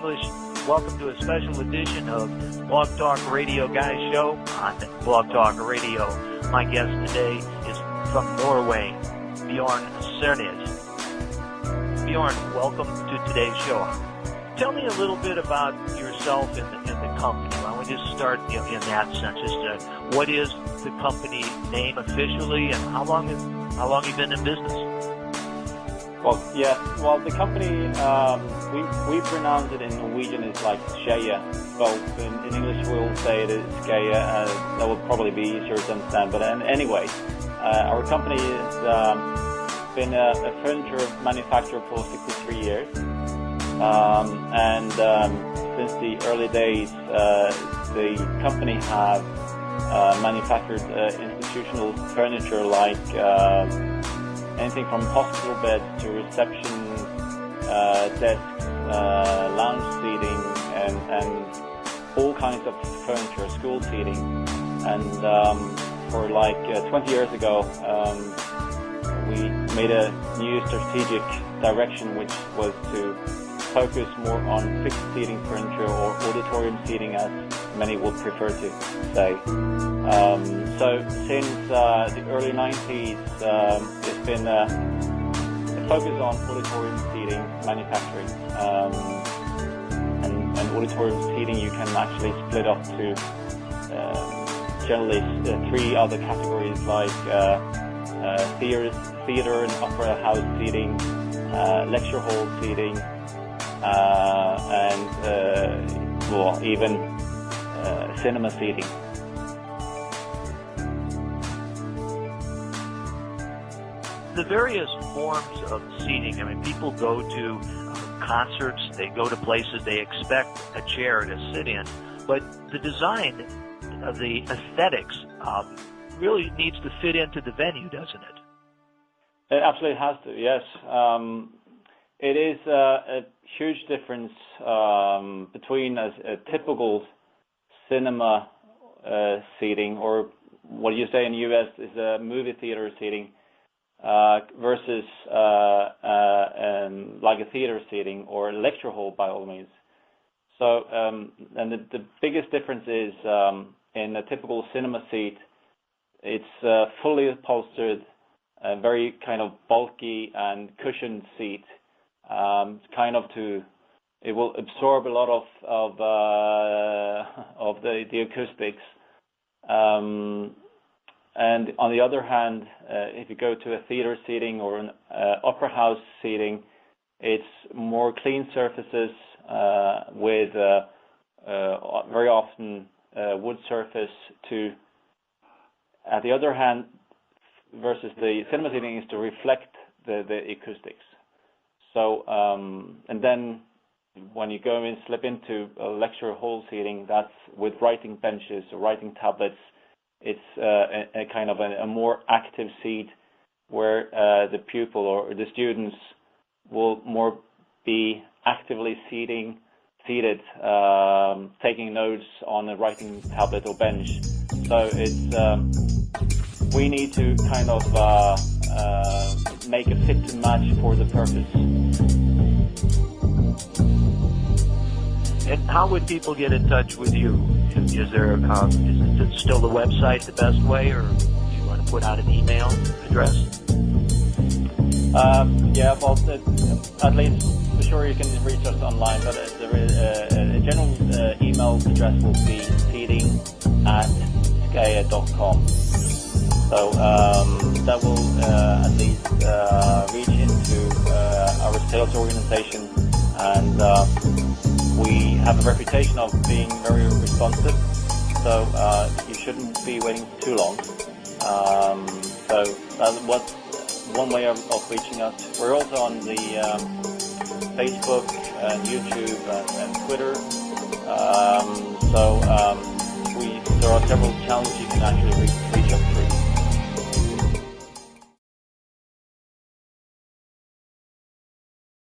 English. Welcome to a special edition of Blog Talk Radio Guys Show on Blog Talk Radio. My guest today is from Norway, Bjorn Sirnes. Bjorn, welcome to today's show. Tell me a little bit about yourself and the company. Why don't we just start in that sense? Just what is the company name officially, and how long have you been in business? Well, the company, we pronounce it in Norwegian is like Skeie. Well, in English we'll say it is Skeie. That would probably be easier to understand. But anyway, our company has been a furniture manufacturer for 63 years. And since the early days, the company have manufactured institutional furniture like anything from hospital beds to reception desks, lounge seating, and all kinds of furniture, school seating. And for like 20 years ago, we made a new strategic direction, which was to focus more on fixed seating furniture, or auditorium seating, as many would prefer to say. So since the early 90s, it's been a focus on auditorium seating manufacturing. And auditorium seating you can actually split up to generally three other categories, like theater and opera house seating, lecture hall seating, and even cinema seating. The various forms of seating, I mean, people go to concerts, they go to places, they expect a chair to sit in, but the design of the aesthetics really needs to fit into the venue, doesn't it? It absolutely has to, yes. It is a huge difference between a typical cinema seating, or what you say in the U.S. is a movie theater seating, versus like a theater seating or a lecture hall, by all means. So, and the biggest difference is in a typical cinema seat, it's fully upholstered, very kind of bulky and cushioned seat. It will absorb a lot of the acoustics. And on the other hand, if you go to a theater seating or an opera house seating, it's more clean surfaces with very often wood surface to. At the other hand, versus the cinema seating is to reflect the acoustics. So, and then when you go and slip into a lecture hall seating, that's with writing benches or writing tablets. It's a kind of a more active seat where the pupil or the students will more be actively seated, taking notes on a writing tablet or bench. So it's we need to kind of make a fit to match for the purpose. And how would people get in touch with you? Is it still the website the best way, or do you want to put out an email address? At least for sure you can reach us online, but there is a general email address will be seating@skeie.com. So that will at least reach into our sales organization, and we have a reputation of being very responsive, so you shouldn't be waiting too long. So that's one way of reaching us. We're also on the Facebook and YouTube and Twitter. There are several channels you can actually reach us through.